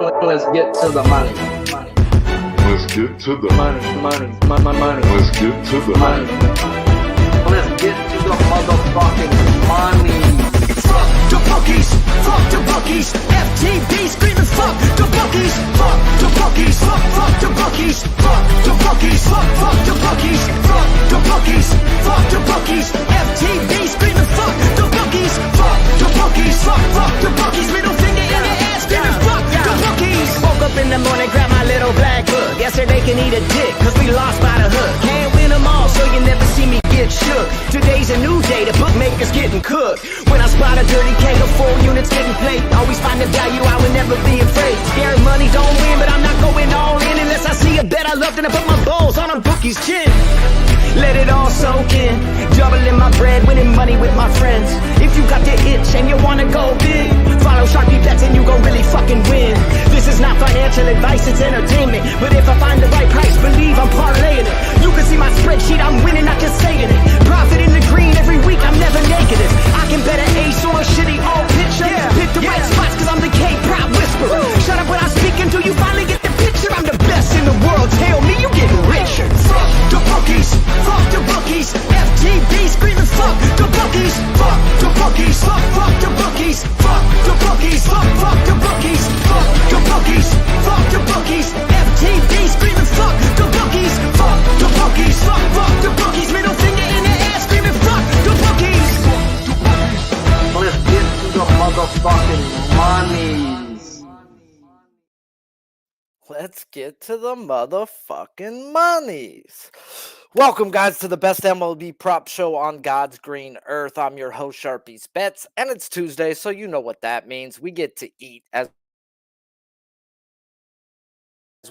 Let's get to the money. Let's get to the Money. Let's get to the Money. Let's get to the motherfucking money. Fuck the bookies, fuck the bookies. FTB screaming fuck the bookies, fuck the bookies, fuck the bookies, fuck the bookies, fuck the bookies, fuck the bookies, fuck the bookies. FTB screaming fuck the bookies, fuck the bookies, fuck the bookies. Middle finger in the air screaming fuck the bookies. Woke up in the morning, grab my little black book. Yesterday can eat a dick, cause we lost by the hook. Can't win them all, so you never see me get shook. Today's a new day, the bookmakers getting cooked. When I spot a dirty keg of 4 units getting played, always find the value, I would never be afraid. Scary money don't win, but I'm not going all in unless I see a bet I love, then I put my balls on a bookie's chin. Let it all soak in, doubling my bread, winning money with my friends. If you got the itch and you wanna go big, follow Sharpie bets and you gon' really fucking win. This is not financial advice, it's entertainment. But if I find the right price, believe I'm parlaying it. You can see my spreadsheet, I'm winning, not just saying it. Profit in the green every week, I'm never negative. I can bet an ace or a shitty old picture. Pick the right spots cause I'm the K-pop whisperer. Shut up when I speak until you finally get the picture. I'm the best in the world, tell me you getting richer. Fuck the bookies, fuck the bookies. FTB screaming fuck the bookies, fuck the bookies, fuck the bookies, fuck the bookies, fuck the bookies, fuck the bookies, fuck the bookies. FTB screaming fuck the bookies, fuck the bookies, fuck the bookies. Middle finger in the air screaming fuck the bookies. Let's get to the motherfucking monies. Let's get to the motherfucking monies. Welcome, guys, to the best MLB prop show on God's green earth. I'm your host, Sharpie's Bets, and it's Tuesday, so you know what that means. We get to eat as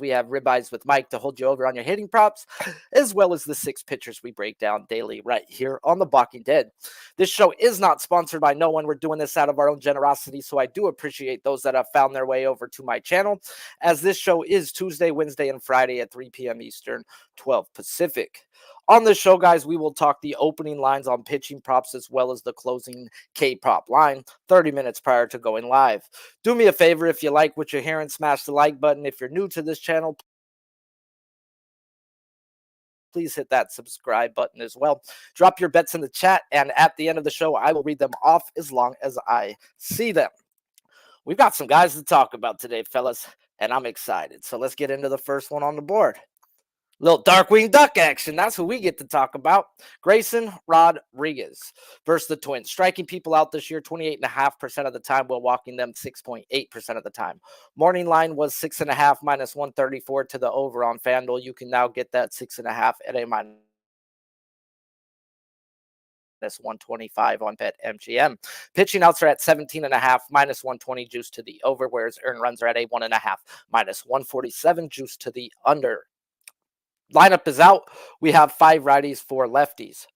we have ribeyes with Mike to hold you over on your hitting props, as well as the 6 pitchers we break down daily right here on the Balking Dead. This show is not sponsored by no one. We're doing this out of our own generosity, so I do appreciate those that have found their way over to my channel, as this show is Tuesday, Wednesday, and Friday at 3 p.m. Eastern, 12 Pacific. On this show, guys, we will talk the opening lines on pitching props as well as the closing K-prop line 30 minutes prior to going live. Do me a favor, if you like what you're hearing, smash the like button. If you're new to this channel, please hit that subscribe button as well. Drop your bets in the chat, and at the end of the show, I will read them off as long as I see them. We've got some guys to talk about today, fellas, and I'm excited. So let's get into the first one on the board. Little Darkwing Duck action. That's who we get to talk about. Grayson Rodriguez versus the Twins. Striking people out this year 28.5% of the time while walking them 6.8% of the time. Morning line was 6.5 minus 134 to the over on FanDuel. You can now get that 6.5 at a minus 125 on BetMGM. Pitching outs are at 17.5 minus 120 juice to the over, whereas earned runs are at a 1.5 minus 147 juice to the under. Lineup is out. We have 5 righties, 4 lefties.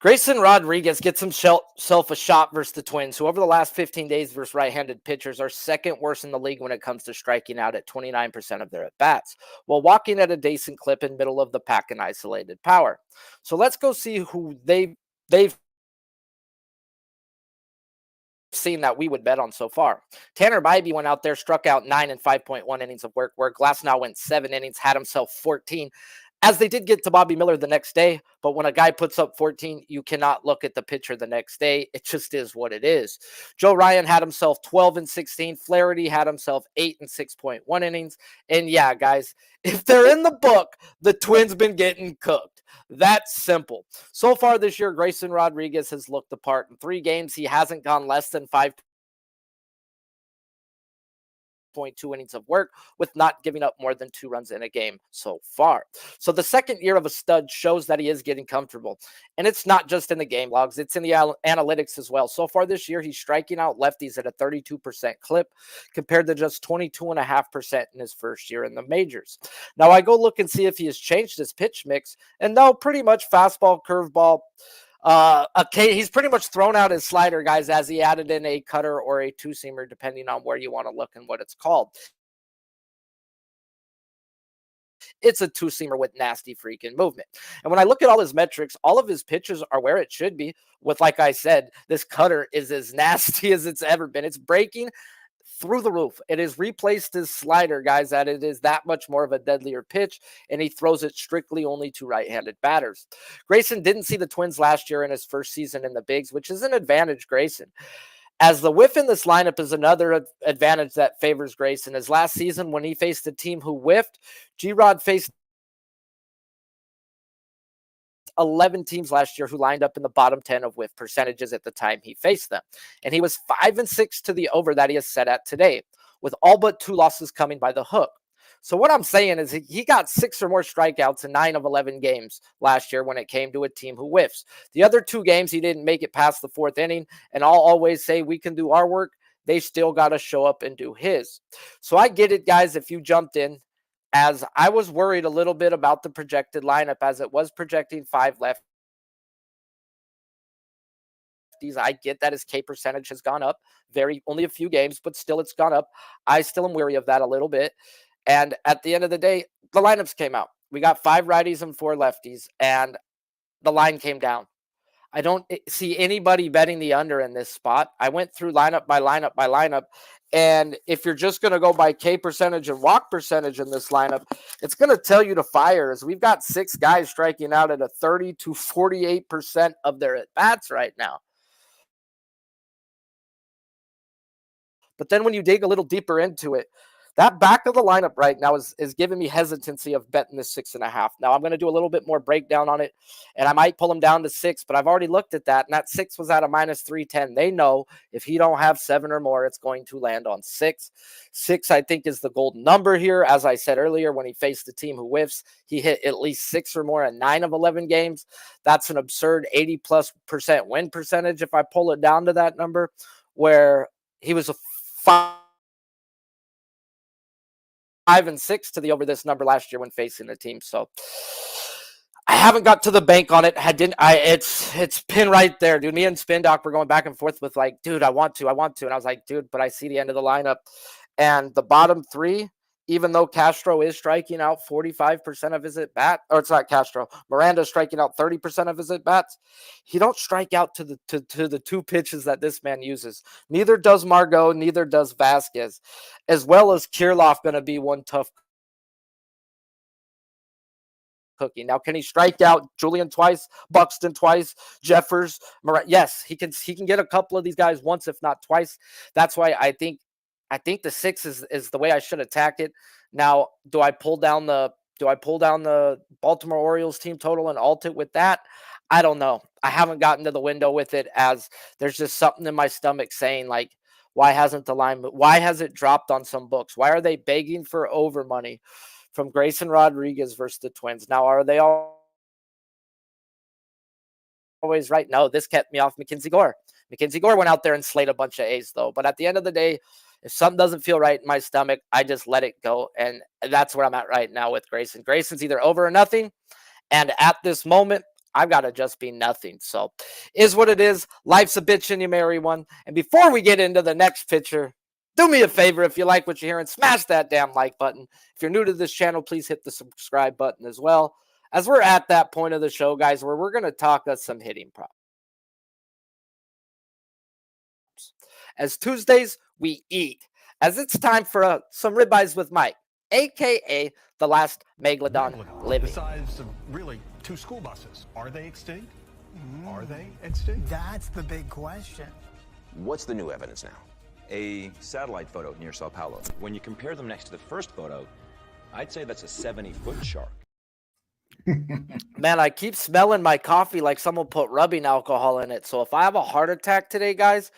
Grayson Rodriguez gets himself a shot versus the Twins, who over the last 15 days versus right-handed pitchers are second worst in the league when it comes to striking out at 29% of their at-bats, while walking at a decent clip in middle of the pack in isolated power. So let's go see who they've seen that we would bet on so far. Tanner Bybee went out there, struck out 9 and 5.1 innings of work, where Glasnow went 7 innings, had himself 14, as they did get to Bobby Miller the next day. But when a guy puts up 14, you cannot look at the pitcher the next day. It just is what it is. Joe Ryan had himself 12 and 16. Flaherty had himself 8 and 6.1 innings. And yeah, guys, if they're in the book, the Twins been getting cooked. That's simple. So far this year, Grayson Rodriguez has looked the part. In 3 games, he hasn't gone less than 5.2 innings of work, with not giving up more than 2 runs in a game so far. So the second year of a stud shows that he is getting comfortable. And it's not just in the game logs, it's in the analytics as well. So far this year, he's striking out lefties at a 32% clip compared to just 22.5% in his first year in the majors. Now I go look and see if he has changed his pitch mix, and no, pretty much fastball, curveball. Okay, he's pretty much thrown out his slider, guys, as he added in a cutter or a 2-seamer, depending on where you want to look and what it's called. It's a 2-seamer with nasty freaking movement. And when I look at all his metrics, all of his pitches are where it should be. With, like I said, this cutter is as nasty as it's ever been. It's breaking through the roof. It has replaced his slider, guys, that it is that much more of a deadlier pitch, and he throws it strictly only to right-handed batters. Grayson didn't see the Twins last year in his first season in the bigs, which is an advantage, Grayson. As the whiff in this lineup is another advantage that favors Grayson. As last season, when he faced a team who whiffed, G-Rod faced 11 teams last year who lined up in the bottom 10 of whiff percentages at the time he faced them. And he was 5-6 to the over that he is set at today, with all but 2 losses coming by the hook. So what I'm saying is he got 6 or more strikeouts in 9 of 11 games last year when it came to a team who whiffs. The other 2 games, he didn't make it past the 4th inning. And I'll always say we can do our work. They still got to show up and do his. So I get it, guys, if you jumped in. As I was worried a little bit about the projected lineup as it was projecting 5 lefties. I get that his K percentage has gone up only a few games, but still it's gone up. I still am wary of that a little bit. And at the end of the day, the lineups came out. We got 5 righties and 4 lefties, and the line came down. I don't see anybody betting the under in this spot. I went through lineup by lineup by lineup. And if you're just going to go by K percentage and walk percentage in this lineup, it's going to tell you to fire. As we've got 6 guys striking out at a 30 to 48% of their at-bats right now. But then when you dig a little deeper into it, that back of the lineup right now is giving me hesitancy of betting this 6.5. Now I'm going to do a little bit more breakdown on it, and I might pull him down to 6, but I've already looked at that, and that 6 was at a minus 310. They know if he don't have 7 or more, it's going to land on 6. 6, I think, is the golden number here. As I said earlier, when he faced the team who whiffs, he hit at least 6 or more in 9 of 11 games. That's an absurd 80+% win percentage if I pull it down to that number, where he was a 5-6 to the over this number last year when facing the team. So I haven't got to the bank on it. It's pinned right there, dude. Me and Spin Doc were going back and forth with like, dude, I want to. And I was like, dude, but I see the end of the lineup. And the bottom 3, even though Castro is striking out 45% of his at-bat, or it's not Castro, Miranda's striking out 30% of his at-bats, he don't strike out to the 2 pitches that this man uses. Neither does Margot, neither does Vasquez, as well as Kirilloff going to be one tough cookie. Now, can he strike out Julian twice, Buxton twice, Jeffers? Yes, he can get a couple of these guys once, if not twice. That's why I think the 6 is the way I should attack it. Now, do I pull down the Baltimore Orioles team total and alt it with that? I don't know. I haven't gotten to the window with it, as there's just something in my stomach saying like, why hasn't the line? Why has it dropped on some books? Why are they begging for over money from Grayson Rodriguez versus the Twins? Now, are they always right? No, this kept me off Mackenzie Gore. Mackenzie Gore went out there and slayed a bunch of A's, though. But at the end of the day, if something doesn't feel right in my stomach, I just let it go. And that's where I'm at right now with Grayson. Grayson's either over or nothing. And at this moment, I've got to just be nothing. So is what it is. Life's a bitch and you marry one. And before we get into the next picture, do me a favor, if you like what you're hearing, smash that damn like button. If you're new to this channel, please hit the subscribe button as well. As we're at that point of the show, guys, where we're going to talk us some hitting props. As Tuesdays, we eat. As it's time for some ribeyes with Mike, a.k.a. the last Megalodon living. The size of really 2 school buses. Are they extinct? Are they extinct? That's the big question. What's the new evidence now? A satellite photo near Sao Paulo. When you compare them next to the first photo, I'd say that's a 70-foot shark. Man, I keep smelling my coffee like someone put rubbing alcohol in it. So if I have a heart attack today, guys,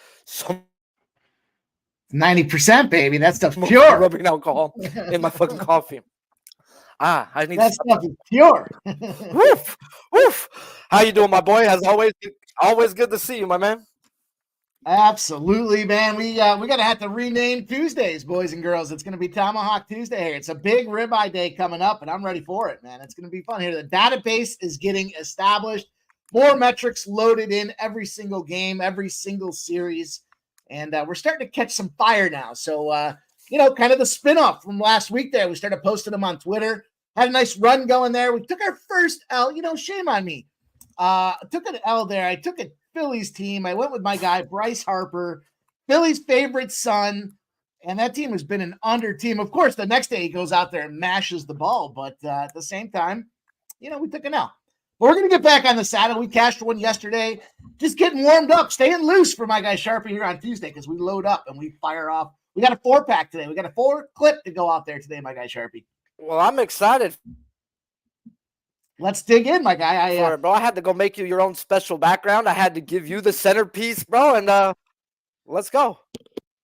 90%, baby. That stuff's pure. Rubbing alcohol in my fucking coffee. I need that stuff is pure. Woof, woof. How you doing, my boy? As always good to see you, my man. Absolutely, man. We gotta have to rename Tuesdays, boys and girls. It's gonna be Tomahawk Tuesday here. It's a big ribeye day coming up, and I'm ready for it, man. It's gonna be fun here. The database is getting established. More metrics loaded in every single game, every single series, and we're starting to catch some fire now. So kind of the spinoff from last week there. We started posting them on Twitter. Had a nice run going there. We took our first L. Shame on me. Took an L there. I took a Phillies team. I went with my guy, Bryce Harper, Phillies' favorite son. And that team has been an under team. Of course, the next day he goes out there and mashes the ball. But at the same time, we took an L. But we're going to get back on the saddle. We cashed one yesterday. Just getting warmed up, staying loose for my guy Sharpie here on Tuesday because we load up and we fire off. We got a 4-pack today. We got a 4-clip to go out there today, my guy Sharpie. Well, I'm excited. Let's dig in, my guy. For it, bro. I had to go make you your own special background. I had to give you the centerpiece, bro. And let's go.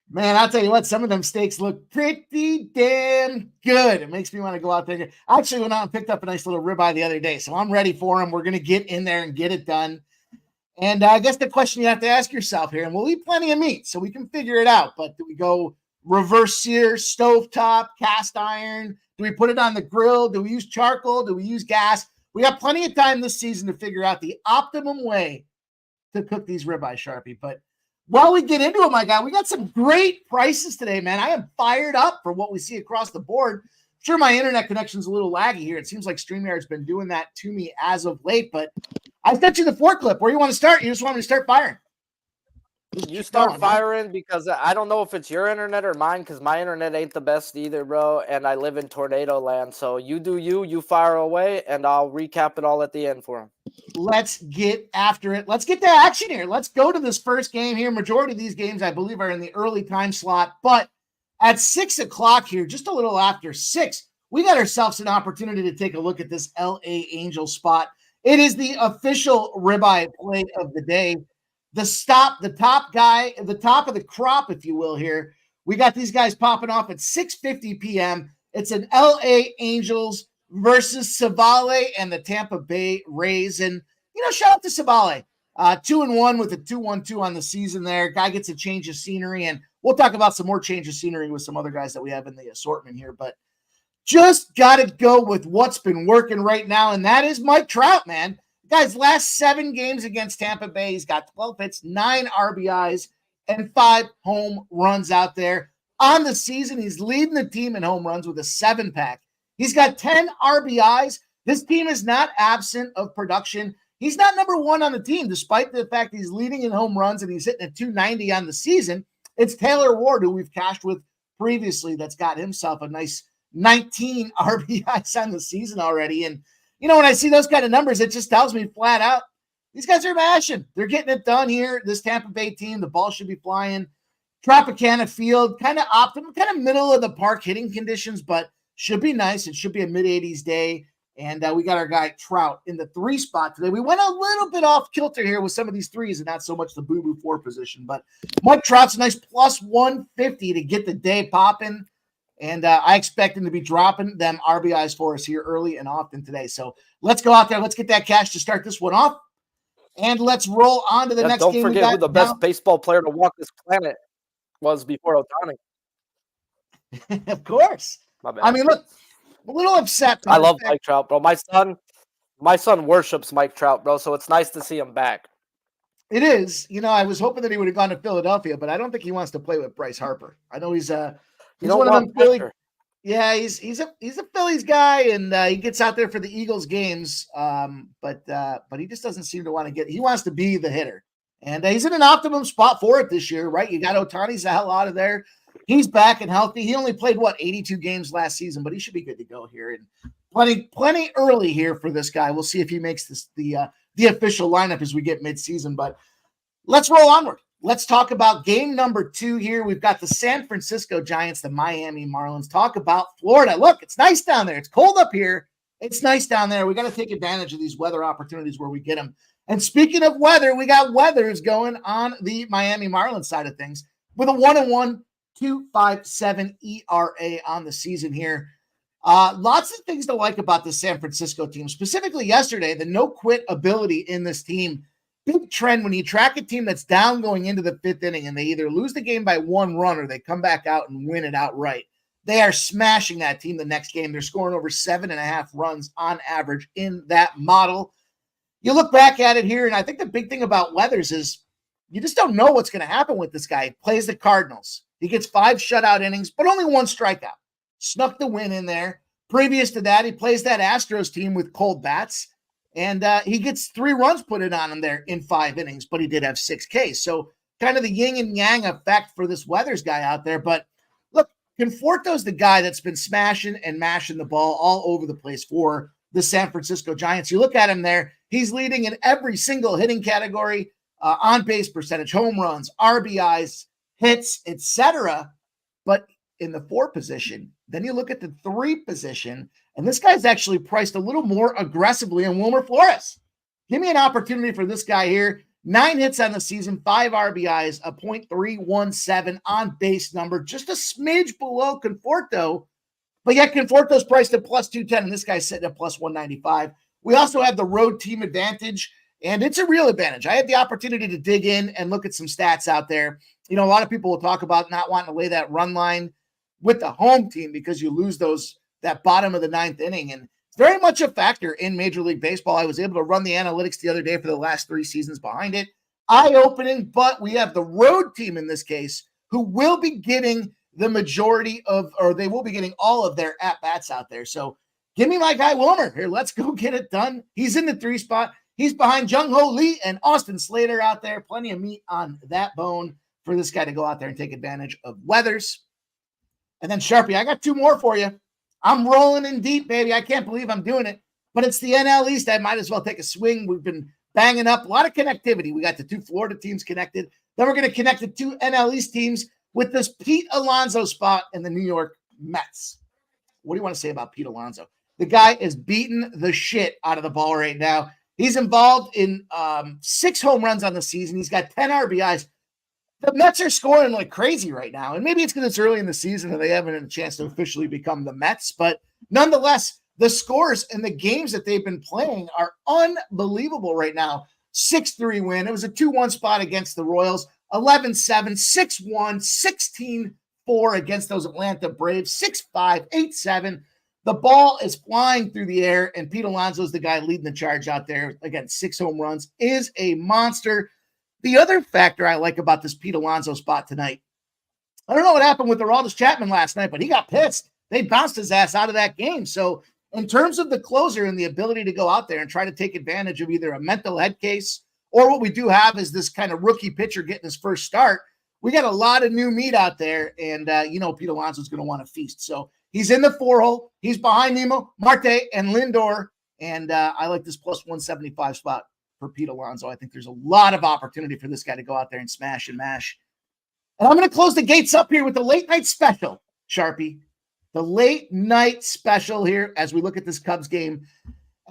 Man, I'll tell you what, some of them steaks look pretty damn good. It makes me want to go out there. I actually went out and picked up a nice little ribeye the other day, so I'm ready for them. We're going to get in there and get it done. And I guess the question you have to ask yourself here, and we'll eat plenty of meat, so we can figure it out, but do we go reverse sear, stovetop, cast iron? Do we put it on the grill? Do we use charcoal? Do we use gas? We got plenty of time this season to figure out the optimum way to cook these ribeye, Sharpie, but while we get into it, my guy, we got some great prices today, man. I am fired up for what we see across the board. Sure, my internet connection's a little laggy here. It seems like StreamYard's been doing that to me as of late, but I sent you the 4-clip. Where you want to start? You just want me to start firing? You start firing because I don't know if it's your internet or mine because my internet ain't the best either, bro. And I live in tornado land. So you do you fire away, and I'll recap it all at the end for him. Let's get after it. Let's get to action here. Let's go to this first game here. Majority of these games, I believe, are in the early time slot. But at 6 o'clock here, just a little after 6, we got ourselves an opportunity to take a look at this LA Angels spot. It is the official ribeye play of the day. The top guy, the top of the crop, if you will, here. We got these guys popping off at 6:50 p.m. It's an LA Angels versus Savale and the Tampa Bay Rays. And, shout out to Savale. 2-1 with a 2-1-2 on the season there. Guy gets a change of scenery, and we'll talk about some more change of scenery with some other guys that we have in the assortment here. But just got to go with what's been working right now, and that is Mike Trout, man. Guys, last 7 games against Tampa Bay, he's got 12 hits, 9 RBIs, and 5 home runs out there. On the season, he's leading the team in home runs with a 7-pack. He's got 10 RBIs. This team is not absent of production. He's not number 1 on the team, despite the fact he's leading in home runs and he's hitting a 290 on the season. It's Taylor Ward, who we've cashed with previously, that's got himself a nice 19 RBIs on the season already. And when I see those kind of numbers, it just tells me flat out, these guys are mashing. They're getting it done here. This Tampa Bay team, the ball should be flying. Tropicana Field, kind of optimum, kind of middle of the park hitting conditions, but should be nice. It should be a mid-80s day. And we got our guy Trout in the 3 spot today. We went a little bit off kilter here with some of these 3s and not so much the boo-boo 4 position. But Mike Trout's a nice plus 150 to get the day popping. And I expect him to be dropping them RBIs for us here early and often today. So let's go out there. Let's get that cash to start this one off. And let's roll on to the next game. Don't forget who the best baseball player to walk this planet was before Ohtani. Of course. I mean, look, I'm a little upset. I love Mike Trout, bro. My son worships Mike Trout, bro. So it's nice to see him back. It is. I was hoping that he would have gone to Philadelphia, but I don't think he wants to play with Bryce Harper. I know he's one of them Philly. Yeah, he's a Phillies guy, and he gets out there for the Eagles games. But he just doesn't seem to want to get. He wants to be the hitter, and he's in an optimum spot for it this year, right? You got Ohtani's the hell out of there. He's back and healthy. He only played 82 games last season, but he should be good to go here. And plenty early here for this guy. We'll see if he makes this the official lineup as we get midseason. But let's roll onward. Let's talk about game number 2 here. We've got the San Francisco Giants, the Miami Marlins. Talk about Florida. Look, it's nice down there. It's cold up here. It's nice down there. We got to take advantage of these weather opportunities where we get them. And speaking of weather, we got weathers going on the Miami Marlins side of things with a 1-1, 2.57 ERA on the season here. Lots of things to like about the San Francisco team, specifically yesterday, the no-quit ability in this team. Big trend when you track a team that's down going into the 5th inning and they either lose the game by 1 run or they come back out and win it outright. They are smashing that team the next game. They're scoring over 7.5 runs on average in that model. You look back at it here, and I think the big thing about Weathers is you just don't know what's going to happen with this guy. He plays the Cardinals. He gets 5 shutout innings, but only 1 strikeout. Snuck the win in there. Previous to that, he plays that Astros team with cold bats. And he gets 3 runs put in on him there in 5 innings, but he did have 6 Ks. So kind of the yin and yang effect for this Weathers guy out there. But look, Conforto's the guy that's been smashing and mashing the ball all over the place for the San Francisco Giants. You look at him there, he's leading in every single hitting category, on base percentage, home runs, RBIs, hits, etc. But in the 4 position, then you look at the 3 position, and this guy's actually priced a little more aggressively in Wilmer Flores. Give me an opportunity for this guy here. 9 hits on the season, 5 RBIs, a .317 on base number, just a smidge below Conforto, but yet Conforto's priced at plus 210, and this guy's sitting at plus 195. We also have the road team advantage, and it's a real advantage. I had the opportunity to dig in and look at some stats out there. You know, a lot of people will talk about not wanting to lay that run line with the home team because you lose that bottom of the 9th inning, and it's very much a factor in Major League Baseball. I was able to run the analytics the other day for the last 3 seasons behind it. Eye-opening, but we have the road team in this case who will be getting the majority of, or they will be getting all of their at-bats out there. So give me my guy Wilmer here. Let's go get it done. He's in the 3 spot. He's behind Jung-Ho Lee and Austin Slater out there. Plenty of meat on that bone for this guy to go out there and take advantage of weathers. And then Sharpie, I got 2 more for you. I'm rolling in deep, baby. I can't believe I'm doing it, but it's the NL East. I might as well take a swing. We've been banging up a lot of connectivity. We got the 2 Florida teams connected. Then we're going to connect the 2 NL East teams with this Pete Alonso spot in the New York Mets. What do you want to say about Pete Alonso? The guy is beating the shit out of the ball right now. He's involved in 6 home runs on the season. He's got 10 RBIs. The Mets are scoring like crazy right now. And maybe it's because it's early in the season and they haven't had a chance to officially become the Mets. But nonetheless, the scores and the games that they've been playing are unbelievable right now. 6-3 win. It was a 2-1 spot against the Royals. 11-7, 6-1, 16-4 against those Atlanta Braves. 6-5, 8-7. The ball is flying through the air, and Pete Alonso is the guy leading the charge out there. Again, 6 home runs, is a monster. The other factor I like about this Pete Alonso spot tonight, I don't know what happened with Aroldis Chapman last night, but he got pissed. They bounced his ass out of that game. So in terms of the closer and the ability to go out there and try to take advantage of either a mental head case or what we do have is this kind of rookie pitcher getting his first start, we got a lot of new meat out there, and Pete Alonso's going to want to feast. So he's in the 4-hole. He's behind Nemo, Marte, and Lindor, and I like this plus 175 spot for Pete Alonso. I think there's a lot of opportunity for this guy to go out there and smash and mash. And I'm going to close the gates up here with the late night special, Sharpie. The late night special here as we look at this Cubs game.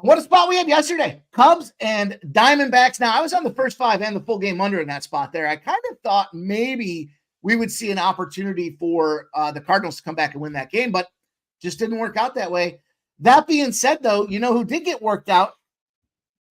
What a spot we had yesterday. Cubs and Diamondbacks. Now, I was on the first 5 and the full game under in that spot there. I kind of thought maybe we would see an opportunity for the Cardinals to come back and win that game, but just didn't work out that way. That being said, though, you know who did get worked out?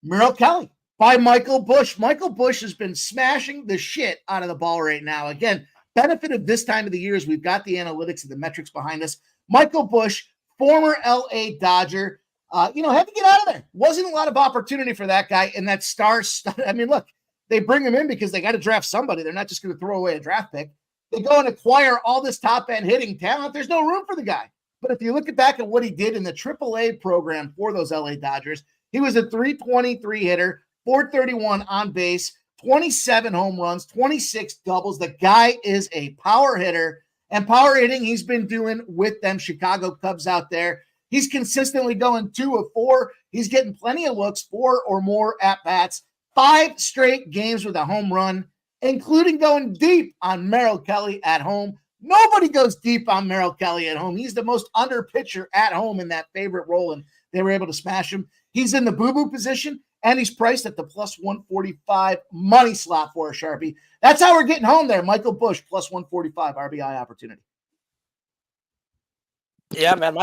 Merrill Kelly by Michael Busch. Michael Busch has been smashing the shit out of the ball right now. Again, benefit of this time of the year is we've got the analytics and the metrics behind us. Michael Busch, former LA Dodger, had to get out of there. Wasn't a lot of opportunity for that guy and that star. I mean, look, they bring him in because they got to draft somebody. They're not just going to throw away a draft pick. They go and acquire all this top-end hitting talent. There's no room for the guy. But if you look back at what he did in the AAA program for those LA Dodgers, he was a .323 hitter, .431 on base, 27 home runs, 26 doubles. The guy is a power hitter, and power hitting he's been doing with them Chicago Cubs out there. He's consistently going 2 of 4. He's getting plenty of looks, 4 or more at-bats, 5 straight games with a home run, including going deep on Merrill Kelly at home. Nobody goes deep on Merrill Kelly at home. He's the most under pitcher at home in that favorite role, and they were able to smash him. He's in the boo-boo position, and he's priced at the plus 145 money slot for a Sharpie. That's how we're getting home there. Michael Busch, plus 145 RBI opportunity. Yeah, man.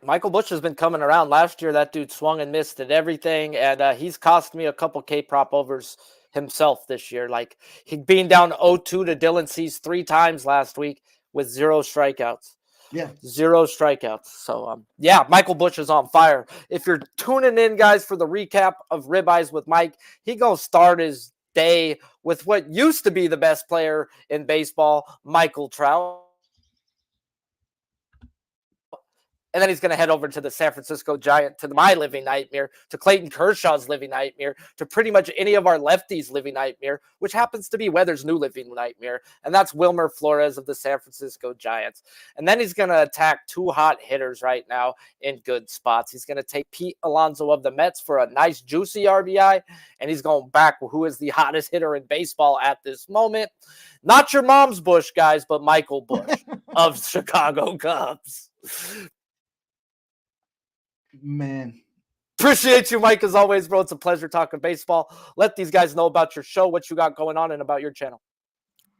Michael Busch has been coming around. Last year, that dude swung and missed at everything, and he's cost me a couple K-prop overs himself this year. Like, he being down 0-2 to Dylan Cease 3 times last week with 0 strikeouts. Yeah. 0 strikeouts. So, Michael Busch is on fire. If you're tuning in, guys, for the recap of Ribeyes with Mike, he gonna start his day with what used to be the best player in baseball, Michael Trout. And then he's going to head over to the San Francisco Giant, to my living nightmare, to Clayton Kershaw's living nightmare, to pretty much any of our lefties' living nightmare, which happens to be Weather's new living nightmare. And that's Wilmer Flores of the San Francisco Giants. And then he's going to attack two hot hitters right now in good spots. He's going to take Pete Alonso of the Mets for a nice, juicy RBI. And he's going back who is the hottest hitter in baseball at this moment. Not your mom's Bush, guys, but Michael Bush of Chicago Cubs. Man. Appreciate you, Mike, as always, bro. It's a pleasure talking baseball. Let these guys know about your show, what you got going on, and about your channel.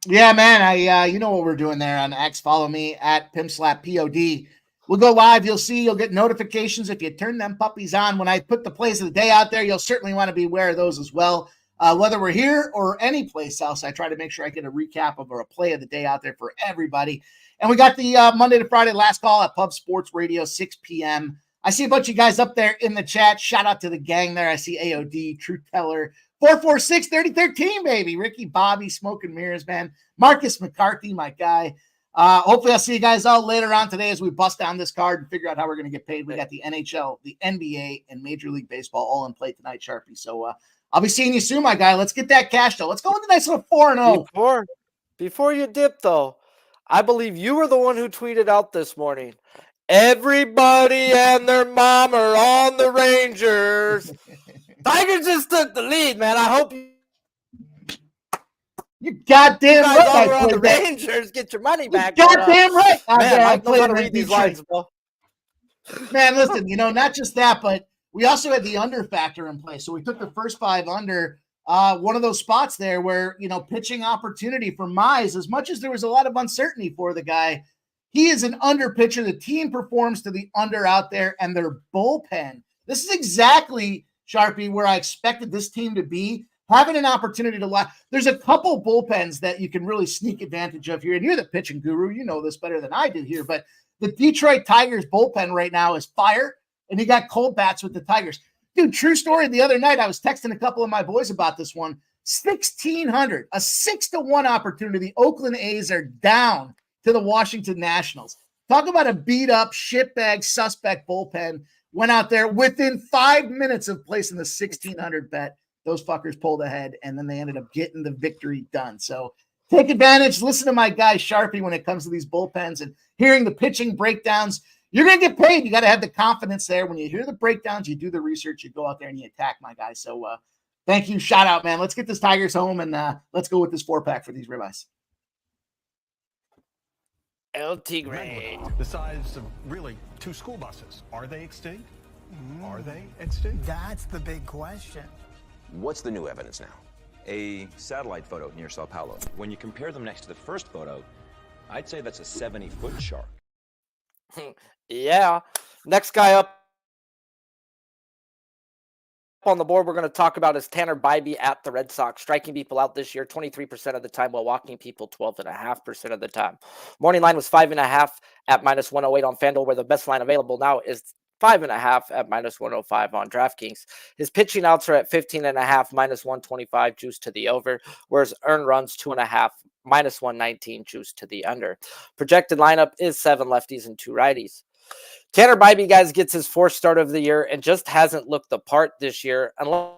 Yeah, man. You know what we're doing there on X. Follow me at PimSlapPod. We'll go live. You'll get notifications if you turn them puppies on. When I put the plays of the day out there, you'll certainly want to be aware of those as well. Whether we're here or any place else, I try to make sure I get a recap of or a play of the day out there for everybody. And we got the Monday to Friday last call at Pub Sports Radio, 6 p.m. I see a bunch of guys up there in the chat. Shout out to the gang there. I see AOD, Truth Teller, 446-3013, baby. Ricky, Bobby, Smoke and Mirrors, man. Marcus McCarthy, my guy. Hopefully I'll see you guys all later on today as we bust down this card and figure out how we're going to get paid. We got the NHL, the NBA, and Major League Baseball all in play tonight, Sharpie. So I'll be seeing you soon, my guy. Let's get that cash, though. Let's go with a nice little 4-0. Before you dip, though, I believe you were the one who tweeted out this morning, everybody and their mom are on the Rangers. Tigers just took the lead, man. I hope you goddamn right. All on the Rangers, get your money back. Goddamn right. Man, Mike knows how to read these lines, bro. Man, listen, not just that, but we also had the under factor in place. So we took the first 5 under. One of those spots there where, pitching opportunity for Mize, as much as there was a lot of uncertainty for the guy, he is an under pitcher. The team performs to the under out there, and their bullpen. This is exactly, Sharpie, where I expected this team to be, having an opportunity to lie. There's a couple bullpens that you can really sneak advantage of here, and you're the pitching guru. You know this better than I do here, but the Detroit Tigers bullpen right now is fire, and he got cold bats with the Tigers. Dude, true story. The other night, I was texting a couple of my boys about this one. 1,600, a 6-1 opportunity. The Oakland A's are down to the Washington Nationals. Talk about a beat-up, shitbag, suspect bullpen. Went out there within 5 minutes of placing the 1,600 bet. Those fuckers pulled ahead, and then they ended up getting the victory done. So take advantage. Listen to my guy Sharpie when it comes to these bullpens and hearing the pitching breakdowns. You're going to get paid. You got to have the confidence there. When you hear the breakdowns, you do the research, you go out there and you attack, my guy. So thank you. Shout out, man. Let's get this Tigers home, and let's go with this 4-pack for these ribeyes. El Tigre. The size of really 2 school buses. Are they extinct? Are they extinct? That's the big question. What's the new evidence now? A satellite photo near Sao Paulo. When you compare them next to the first photo, I'd say that's a 70-foot shark. Yeah. Next guy up on the board we're going to talk about is Tanner Bybee at the Red Sox, striking people out this year 23% of the time while walking people 12.5% of the time. Morning line was 5.5 at -108 on FanDuel, where the best line available now is 5.5 at -105 on DraftKings. His pitching outs are at 15.5, -125 juice to the over, whereas earned runs 2.5, -119 juice to the under. Projected lineup is 7 lefties and 2 righties. Tanner Bybee, guys, gets his 4th start of the year and just hasn't looked the part this year, unless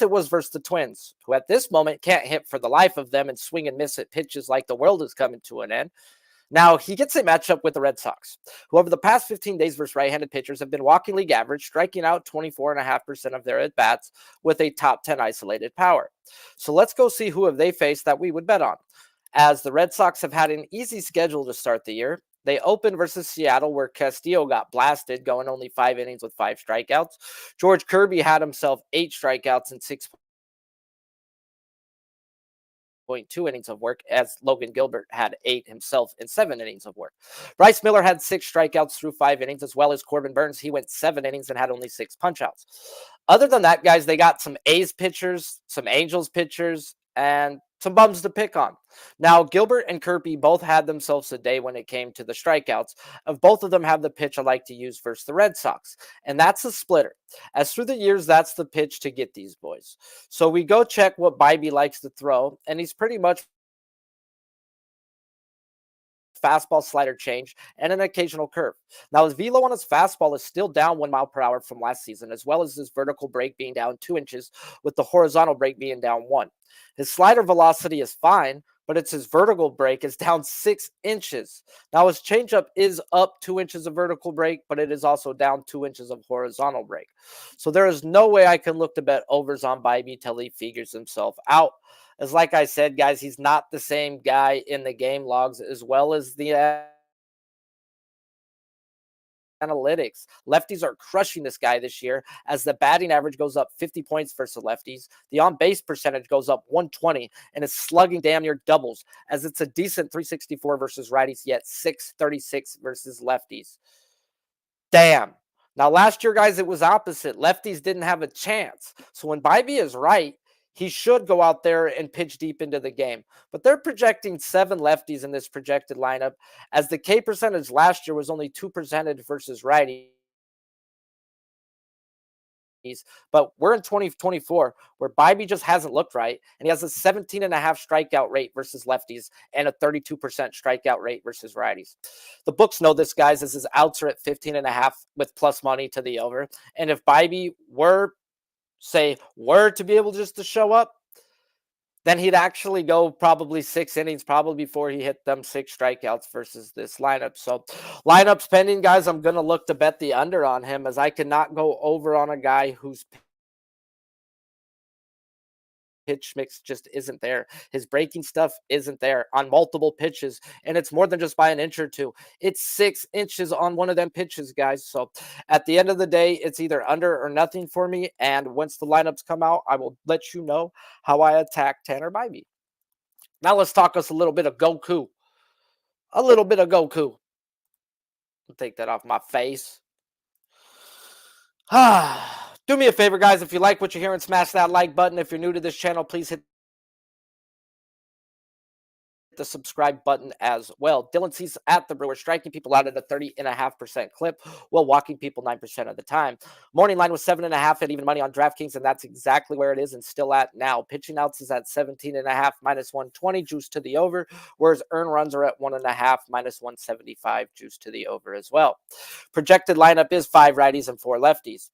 it was versus the Twins, who at this moment can't hit for the life of them and swing and miss at pitches like the world is coming to an end. Now, he gets a matchup with the Red Sox, who over the past 15 days versus right-handed pitchers have been walking league average, striking out 24.5% of their at-bats with a top 10 isolated power. So let's go see who have they faced that we would bet on. As the Red Sox have had an easy schedule to start the year, they opened versus Seattle, where Castillo got blasted, going only 5 innings with 5 strikeouts. George Kirby had himself 8 strikeouts and 6.2 innings of work, as Logan Gilbert had 8 himself in 7 innings of work. Bryce Miller had 6 strikeouts through 5 innings, as well as Corbin Burns. He went 7 innings and had only 6 punch-outs. Other than that, guys, they got some A's pitchers, some Angels pitchers, and some bums to pick on. Now, Gilbert and Kirby both had themselves a day when it came to the strikeouts. Of both of them have the pitch I like to use versus the Red Sox, and that's a splitter. As through the years, that's the pitch to get these boys. So we go check what Bybee likes to throw, and he's pretty much fastball slider change, and an occasional curve. Now, his velo on his fastball is still down 1 mile per hour from last season, as well as his vertical break being down 2 inches, with the horizontal break being down 1. His slider velocity is fine, but it's his vertical break is down 6 inches. Now, his changeup is up 2 inches of vertical break, but it is also down 2 inches of horizontal break. So there is no way I can look to bet overs on Bybee till he figures himself out. As like I said, guys, he's not the same guy in the game logs as well as the analytics. Lefties are crushing this guy this year as the batting average goes up 50 points versus lefties. The on-base percentage goes up 120, and his slugging damn near doubles as it's a decent 364 versus righties, yet 636 versus lefties. Damn. Now, last year, guys, it was opposite. Lefties didn't have a chance. So when Bybee is right, he should go out there and pitch deep into the game. But they're projecting 7 lefties in this projected lineup, as the K percentage last year was only 2% versus righties. But we're in 2024 where Bybee just hasn't looked right, and he has a 17.5 strikeout rate versus lefties and a 32% strikeout rate versus righties. The books know this, guys, as his outs are at 15.5 with plus money to the over. And if Bybee were to be able just to show up, then he'd actually go probably 6 innings, probably before he hit them 6 strikeouts versus this lineup. So lineups pending, guys, I'm going to look to bet the under on him, as I cannot go over on a guy whose pitch mix just isn't there. His breaking stuff isn't there on multiple pitches, and it's more than just by an inch or two. It's 6 inches on one of them pitches, guys. So at the end of the day, it's either under or nothing for me, and once the lineups come out, I will let you know how I attack Tanner Bybee. Now let's talk us a little bit of Goku. A little bit of Goku. I'll take that off my face. Do me a favor, guys. If you like what you're hearing, smash that like button. If you're new to this channel, please hit the subscribe button as well. Dylan Cease at the Brewers, striking people out at a 30.5% clip while walking people 9% of the time. Morning line was 7.5 at even money on DraftKings, and that's exactly where it is and still at now. Pitching outs is at 17.5 minus 120 juice to the over, whereas earn runs are at 1.5 minus 175 juice to the over as well. Projected lineup is 5 righties and 4 lefties.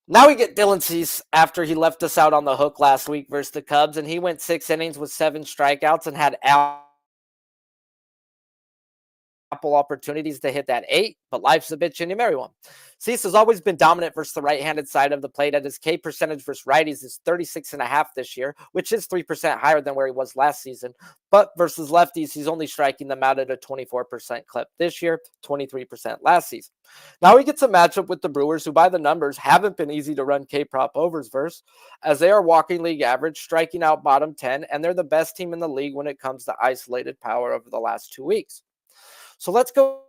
Now we get Dylan Cease after he left us out on the hook last week versus the Cubs, and he went 6 innings with 7 strikeouts and had ample opportunities to hit that 8, but life's a bitch and you marry one. Cease has always been dominant versus the right-handed side of the plate, and his K percentage versus righties is 36.5 this year, which is 3% higher than where he was last season. But versus lefties, he's only striking them out at a 24% clip this year, 23% last season. Now he gets a matchup with the Brewers, who by the numbers haven't been easy to run K-prop overs versus, as they are walking league average, striking out bottom 10, and they're the best team in the league when it comes to isolated power over the last 2 weeks. So let's go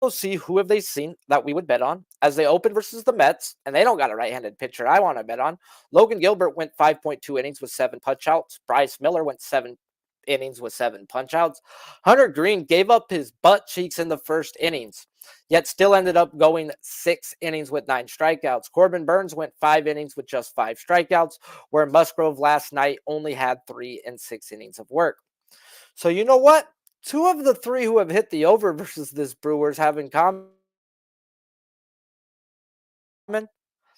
see who have they seen that we would bet on as they open versus the Mets, and they don't got a right-handed pitcher I want to bet on. Logan Gilbert went 5.2 innings with 7 punch-outs. Bryce Miller went 7 innings with 7 punch-outs. Hunter Green gave up his butt cheeks in the first innings, yet still ended up going 6 innings with 9 strikeouts. Corbin Burns went 5 innings with just 5 strikeouts, where Musgrove last night only had 3 and 6 innings of work. So you know what? 2 of the 3 who have hit the over versus this Brewers have in common.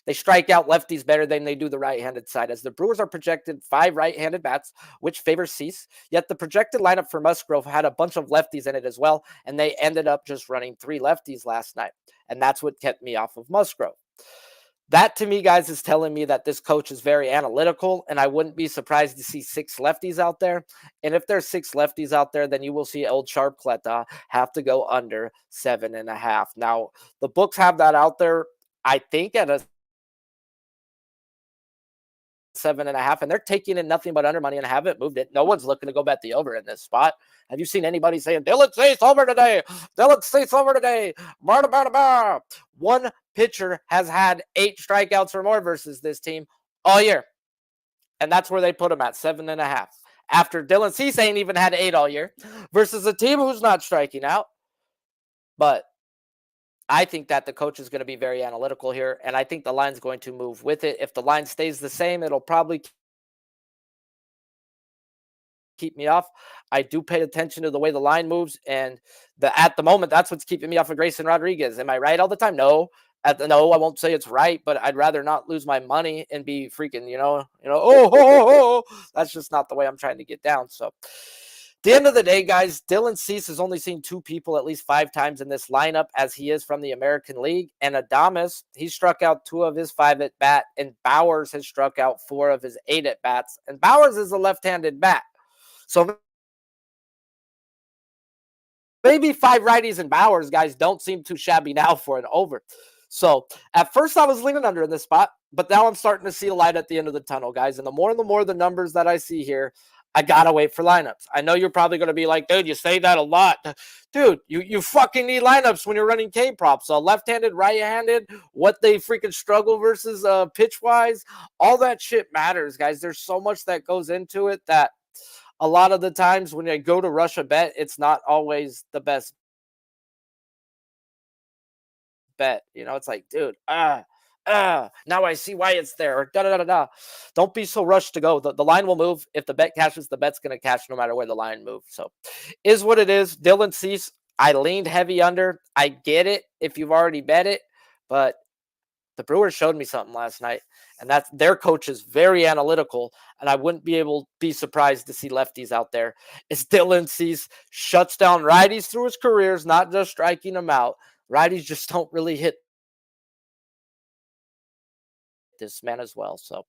They strike out lefties better than they do the right-handed side, as the Brewers are projected 5 right-handed bats, which favors Cease. Yet the projected lineup for Musgrove had a bunch of lefties in it as well, and they ended up just running 3 lefties last night. And that's what kept me off of Musgrove. That, to me, guys, is telling me that this coach is very analytical, and I wouldn't be surprised to see 6 lefties out there. And if there's 6 lefties out there, then you will see El Sharpcleta have to go under 7.5. Now, the books have that out there, I think, at a 7.5, and they're taking in nothing but under money and haven't moved it. No one's looking to go bet the over in this spot. Have you seen anybody saying, Dylan Cease over today? Dylan Cease over today. One pitcher has had 8 strikeouts or more versus this team all year. And that's where they put him at 7.5. After Dylan Cease ain't even had 8 all year versus a team who's not striking out. But I think that the coach is going to be very analytical here, and I think the line's going to move with it. If the line stays the same, it'll probably keep me off. I do pay attention to the way the line moves, and at the moment, that's what's keeping me off of Grayson Rodriguez. Am I right all the time? No. No, I won't say it's right, but I'd rather not lose my money and be freaking, that's just not the way I'm trying to get down. So, at the end of the day, guys, Dylan Cease has only seen 2 people at least 5 times in this lineup, as he is from the American League. And Adames, he struck out 2 of his 5 at bat, and Bowers has struck out 4 of his 8 at bats. And Bowers is a left-handed bat. So maybe 5 righties and Bowers, guys, don't seem too shabby now for an over. So at first I was leaning under in this spot, but now I'm starting to see a light at the end of the tunnel, guys. And the more the numbers that I see here, I gotta wait for lineups. I know you're probably going to be like, dude, you say that a lot. Dude, you fucking need lineups when you're running K props. So left-handed, right-handed, what they freaking struggle versus pitch-wise, all that shit matters, guys. There's so much that goes into it that a lot of the times when you go to rush a bet, it's not always the best bet. It's like, dude, now I see why it's there. Or da-da-da-da-da. Don't be so rushed to go. The line will move. If the bet cashes, the bet's going to cash no matter where the line moves. So is what it is. Dylan Cease, I leaned heavy under. I get it if you've already bet it, but the Brewers showed me something last night, and that's their coach is very analytical, and I wouldn't be surprised to see lefties out there. It's Dylan Cease shuts down righties through his careers, not just striking them out. Righties just don't really hit this man as well. So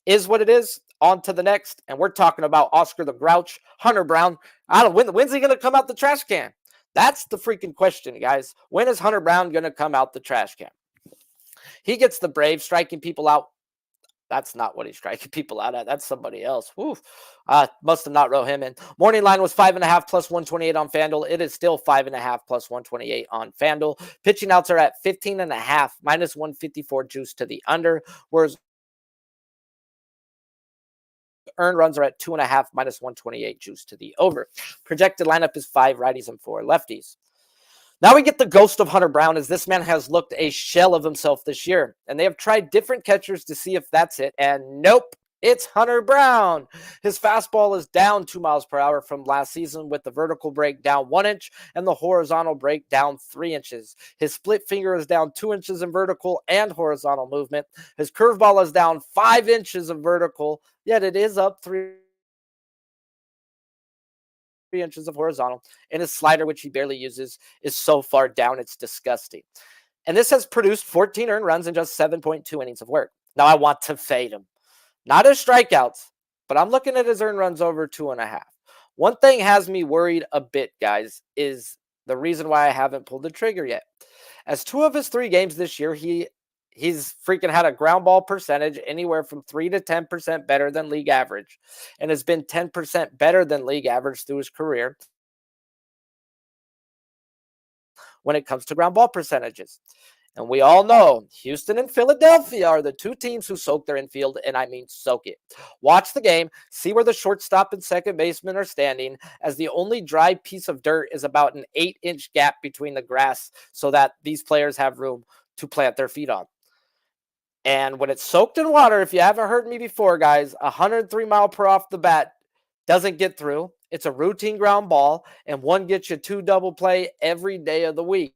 is what it is. On to the next, and we're talking about Oscar the Grouch, Hunter Brown. When's he going to come out the trash can? That's the freaking question, guys. When is Hunter Brown going to come out the trash can? He gets the Braves striking people out. That's not what he's striking people out at. That's somebody else. Woo. Must have not wrote him in. Morning line was 5.5 plus 128 on FanDuel. It is still 5.5 plus 128 on FanDuel. Pitching outs are at 15.5 minus 154 juice to the under, whereas earned runs are at 2.5 minus 128 juice to the over. Projected lineup is 5 righties and 4 lefties. Now we get the ghost of Hunter Brown, as this man has looked a shell of himself this year. And they have tried different catchers to see if that's it. And nope, it's Hunter Brown. His fastball is down 2 miles per hour from last season, with the vertical break down 1 inch and the horizontal break down 3 inches. His split finger is down 2 inches in vertical and horizontal movement. His curveball is down 5 inches of vertical, yet it is up 3 inches of horizontal, and his slider, which he barely uses, is so far down it's disgusting. And this has produced 14 earned runs in just 7.2 innings of work. Now I want to fade him, not his strikeouts, but I'm looking at his earned runs over 2.5. One thing has me worried a bit, guys, is the reason why I haven't pulled the trigger yet. As 2 of his 3 games this year, he's freaking had a ground ball percentage anywhere from 3 to 10% better than league average, and has been 10% better than league average through his career when it comes to ground ball percentages. And we all know Houston and Philadelphia are the 2 teams who soak their infield, and I mean soak it. Watch the game, see where the shortstop and second baseman are standing, as the only dry piece of dirt is about an 8-inch gap between the grass, so that these players have room to plant their feet on. And when it's soaked in water, if you haven't heard me before, guys, 103 mile per off the bat doesn't get through. It's a routine ground ball, and one gets you 2 double play every day of the week.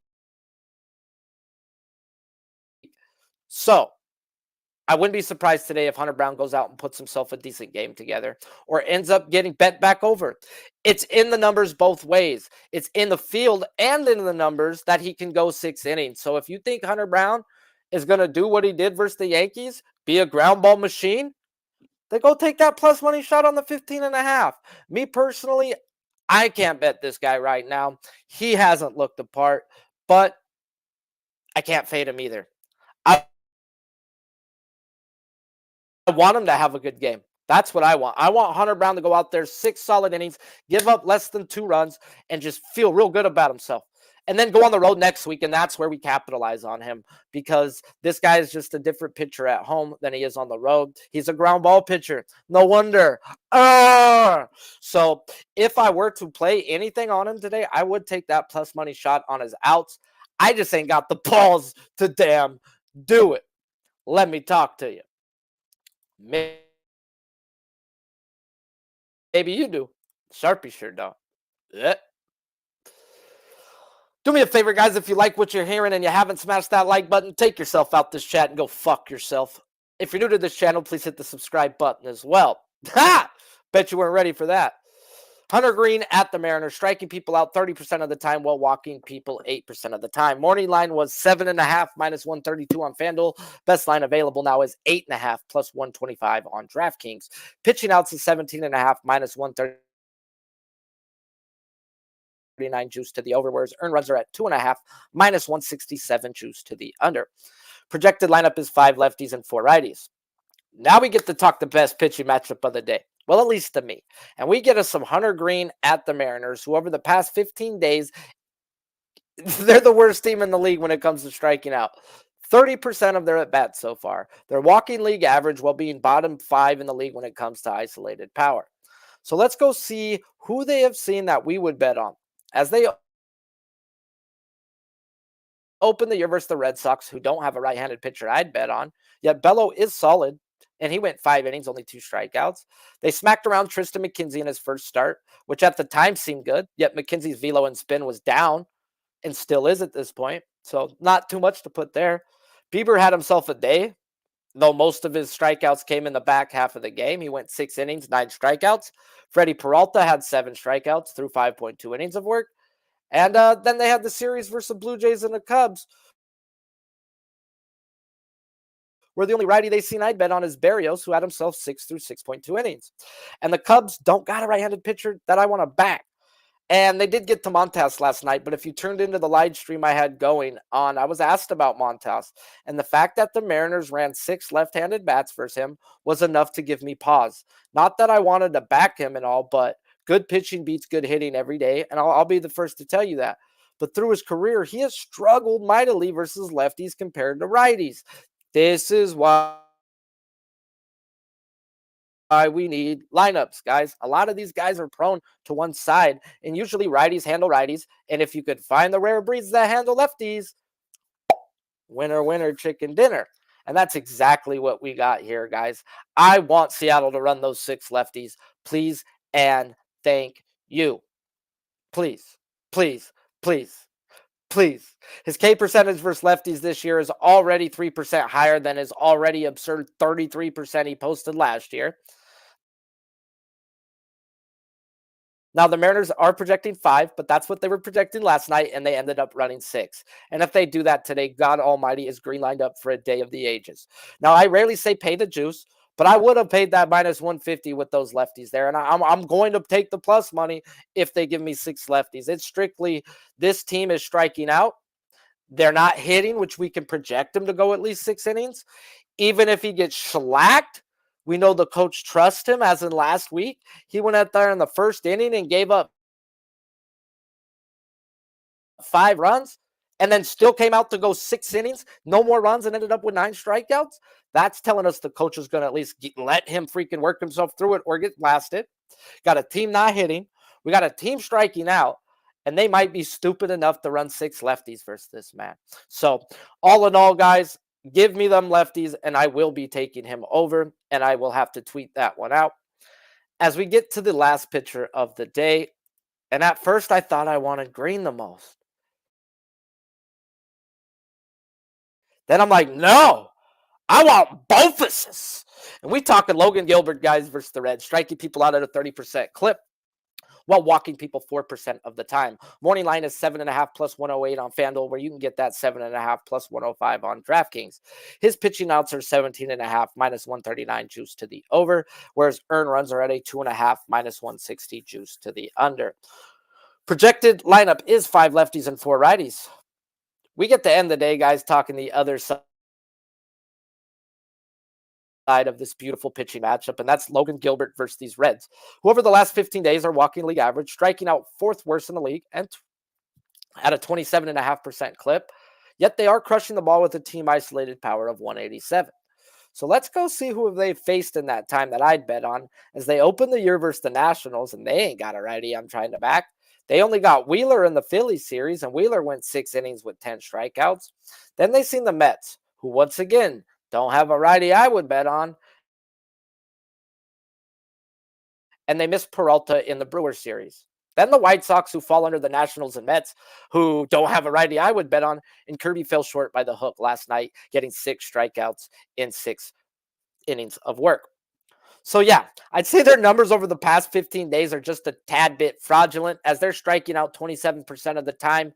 So I wouldn't be surprised today if Hunter Brown goes out and puts himself a decent game together, or ends up getting bet back over. It's in the numbers both ways. It's in the field and in the numbers that he can go 6 innings. So if you think Hunter Brown is going to do what he did versus the Yankees, be a ground ball machine, then go take that plus money shot on the 15.5. Me personally, I can't bet this guy right now. He hasn't looked the part, but I can't fade him either. I want him to have a good game. That's what I want. I want Hunter Brown to go out there 6 solid innings, give up less than 2 runs, and just feel real good about himself. And then go on the road next week, and that's where we capitalize on him, because this guy is just a different pitcher at home than he is on the road. He's a ground ball pitcher. No wonder. So if I were to play anything on him today, I would take that plus money shot on his outs. I just ain't got the balls to damn do it. Let me talk to you. Maybe you do. Sharpie sure don't. Yeah. Do me a favor, guys, if you like what you're hearing and you haven't smashed that like button, take yourself out this chat and go fuck yourself. If you're new to this channel, please hit the subscribe button as well. Ha! Bet you weren't ready for that. Hunter Green at the Mariners, striking people out 30% of the time while walking people 8% of the time. Morning line was 7.5 minus 132 on FanDuel. Best line available now is 8.5 plus 125 on DraftKings. Pitching outs is 17.5 minus 130. 39 juice to the over, whereas earned runs are at 2.5 minus 167 juice to the under. Projected lineup is 5 lefties and 4 righties. Now we get to talk the best pitching matchup of the day. Well, at least to me. And we get us some Hunter Green at the Mariners, who over the past 15 days, they're the worst team in the league when it comes to striking out. 30% of their at-bats so far. They're walking league average while being bottom 5 in the league when it comes to isolated power. So let's go see who they have seen that we would bet on. As they open the year versus the Red Sox, who don't have a right-handed pitcher I'd bet on, yet Bello is solid, and he went 5 innings, only 2 strikeouts. They smacked around Tristan McKenzie in his first start, which at the time seemed good, yet McKenzie's velo and spin was down, and still is at this point, so not too much to put there. Bieber had himself a day, though most of his strikeouts came in the back half of the game. He went 6 innings, 9 strikeouts. Freddie Peralta had 7 strikeouts through 5.2 innings of work. And then they had the series versus the Blue Jays and the Cubs, where the only righty they seen I'd bet on is Berrios, who had himself 6 through 6.2 innings. And the Cubs don't got a right-handed pitcher that I want to back. And they did get to Montas last night, but if you turned into the live stream I had going on, I was asked about Montas. And the fact that the Mariners ran 6 left-handed bats versus him was enough to give me pause. Not that I wanted to back him and all, but good pitching beats good hitting every day, and I'll be the first to tell you that. But through his career, he has struggled mightily versus lefties compared to righties. This is why we need lineups, guys. A lot of these guys are prone to one side, and usually righties handle righties. And if you could find the rare breeds that handle lefties, winner, winner, chicken dinner. And that's exactly what we got here, guys. I want Seattle to run those 6 lefties, please, and thank you. Please, please, please, please. His K percentage versus lefties this year is already 3% higher than his already absurd 33% he posted last year. Now, the Mariners are projecting 5, but that's what they were projecting last night, and they ended up running 6. And if they do that today, God Almighty is green lined up for a day of the ages. Now, I rarely say pay the juice, but I would have paid that minus 150 with those lefties there. And I'm going to take the plus money if they give me 6 lefties. It's strictly this team is striking out. They're not hitting, which we can project him to go at least 6 innings. Even if he gets shellacked, we know the coach trusts him, as in last week. He went out there in the first inning and gave up 5 runs and then still came out to go 6 innings, no more runs, and ended up with 9 strikeouts. That's telling us the coach is going to at least let him freaking work himself through it or get blasted. Got a team not hitting. We got a team striking out, and they might be stupid enough to run 6 lefties versus this man. So all in all, guys, give me them lefties, and I will be taking him over, and I will have to tweet that one out. As we get to the last pitcher of the day, and at first I thought I wanted Green the most. Then I'm like, no, I want Bofuses. And we talking Logan Gilbert, guys, versus the Reds, striking people out at a 30% clip while walking people 4% of the time. Morning line is 7.5 plus 108 on FanDuel, where you can get that 7.5 plus 105 on DraftKings. His pitching outs are 17.5 minus 139 juice to the over, whereas earned runs are at a 2.5 minus 160 juice to the under. Projected lineup is 5 lefties and 4 righties. We get to end the day, guys, talking the other side of this beautiful pitching matchup, and that's Logan Gilbert versus these Reds, who over the last 15 days are walking league average, striking out 4th worst in the league, and at a 27.5% clip, yet they are crushing the ball with a team isolated power of 187. So let's go see who they've faced in that time that I'd bet on, as they open the year versus the Nationals, and they ain't got a righty I'm trying to back. They only got Wheeler in the Phillies series, and Wheeler went 6 innings with 10 strikeouts. Then they seen the Mets, who once again don't have a righty I would bet on. and they missed Peralta in the Brewers series. Then the White Sox, who fall under the Nationals and Mets, who don't have a righty I would bet on, and Kirby fell short by the hook last night, getting 6 strikeouts in 6 innings of work. So yeah, I'd say their numbers over the past 15 days are just a tad bit fraudulent, as they're striking out 27% of the time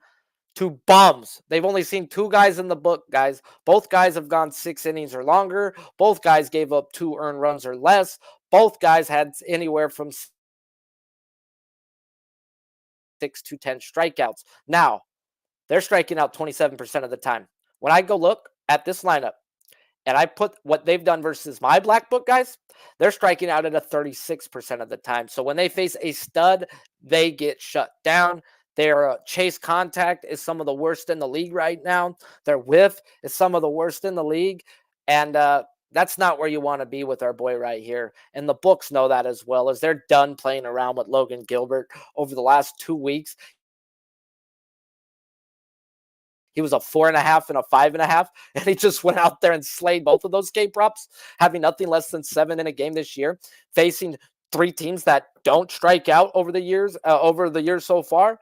to bums. They've only seen 2 guys in the book, guys. Both guys have gone 6 innings or longer. Both guys gave up 2 earned runs or less. Both guys had anywhere from 6 to 10 strikeouts. Now, they're striking out 27% of the time. When I go look at this lineup and I put what they've done versus my black book, guys, they're striking out at a 36% of the time. So when they face a stud, they get shut down. Their chase contact is some of the worst in the league right now. Their whiff is some of the worst in the league. And that's not where you want to be with our boy right here. And the books know that as well, as they're done playing around with Logan Gilbert over the last 2 weeks. He was a 4.5 and a 5.5, and he just went out there and slayed both of those K props, having nothing less than 7 in a game this year, facing 3 teams that don't strike out over the years so far,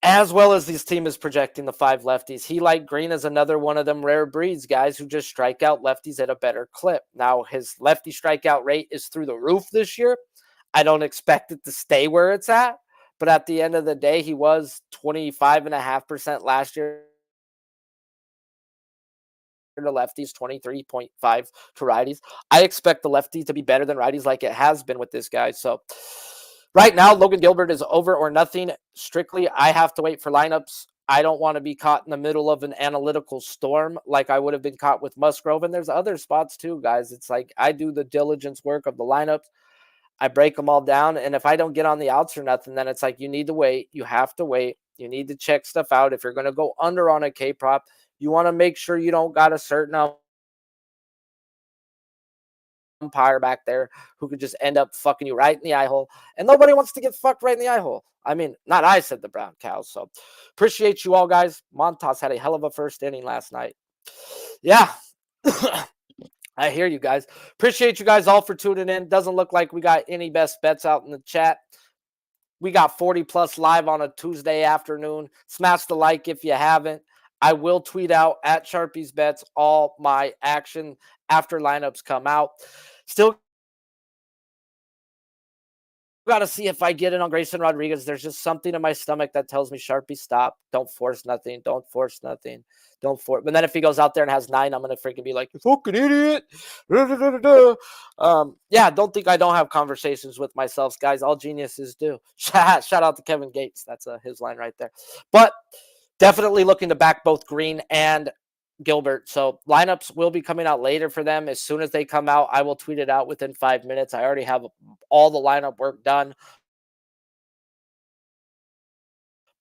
as well as this team is projecting the 5 lefties. He, like Green, is another one of them rare breeds, guys, who just strike out lefties at a better clip. Now, his lefty strikeout rate is through the roof this year. I don't expect it to stay where it's at. But at the end of the day, he was 25.5% last year to lefties, 23.5 to righties. I expect the lefty to be better than righties like it has been with this guy. So right now, Logan Gilbert is over or nothing. Strictly, I have to wait for lineups. I don't want to be caught in the middle of an analytical storm like I would have been caught with Musgrove. And there's other spots too, guys. It's like I do the diligence work of the lineups. I break them all down. And if I don't get on the outs or nothing, then it's like you need to wait. You have to wait. You need to check stuff out. If you're going to go under on a K prop, you want to make sure you don't got a certain umpire back there who could just end up fucking you right in the eye hole. And nobody wants to get fucked right in the eye hole. I mean, not I, said the Brown Cows. So appreciate you all, guys. Montas had a hell of a first inning last night. Yeah. I hear you guys. Appreciate you guys all for tuning in. Doesn't look like we got any best bets out in the chat. We got 40 plus live on a Tuesday afternoon. Smash the like if you haven't. I will tweet out at Sharpie's Bets all my action after lineups come out. Still got to see if I get it on Grayson Rodriguez. There's just something in my stomach that tells me, Sharpie, stop. Don't force nothing. Don't force nothing. Don't force. But then if he goes out there and has 9, I'm going to freaking be like, you fucking idiot. Yeah, don't think I don't have conversations with myself, guys. All geniuses do. Shout out to Kevin Gates. That's his line right there. But definitely looking to back both Green and Gilbert. So lineups will be coming out later for them. As soon as they come out, I will tweet it out within 5 minutes. I already have all the lineup work done,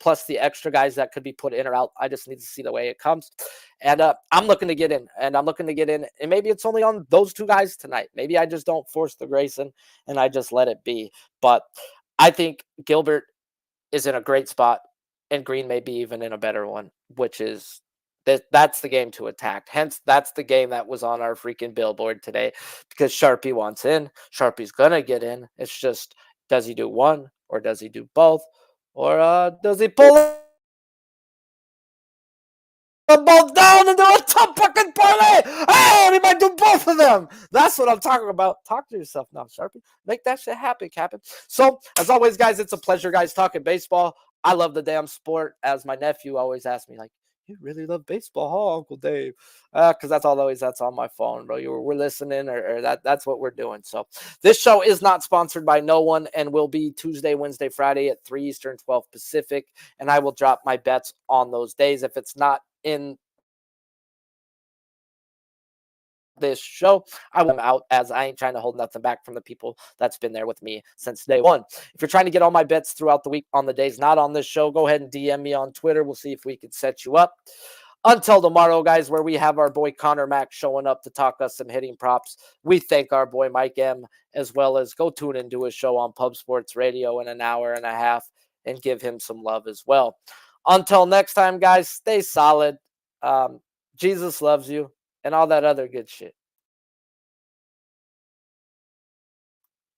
plus the extra guys that could be put in or out. I just need to see the way it comes. And I'm looking to get in. And maybe it's only on those 2 guys tonight. Maybe I just don't force the Grayson and I just let it be. But I think Gilbert is in a great spot, and Green may be even in a better one, which is that's the game to attack. Hence, that's the game that was on our freaking billboard today, because Sharpie wants in. Sharpie's going to get in. It's just, does he do one or does he do both? Or does he pull them both down and do a top fucking parlay? Hey, we might do both of them. That's what I'm talking about. Talk to yourself now, Sharpie. Make that shit happen, Captain. So, as always, guys, it's a pleasure, guys, talking baseball. I love the damn sport, as my nephew always asks me, like, you really love baseball, huh, Uncle Dave? Because that's on my phone, bro. We're listening, or that's what we're doing. So this show is not sponsored by no one, and will be Tuesday, Wednesday, Friday at 3 Eastern, 12 Pacific. And I will drop my bets on those days. If it's not in this show, I will out, as I ain't trying to hold nothing back from the people that's been there with me since day one. If you're trying to get all my bets throughout the week on the days not on this show, go ahead and DM me on Twitter. We'll see if we can set you up. Until tomorrow, guys, where we have our boy Connor Mack showing up to talk us some hitting props. We thank our boy Mike M, as well as go tune into his show on Pub Sports Radio in an hour and a half and give him some love as well. Until next time, guys, stay solid. Jesus loves you and all that other good shit.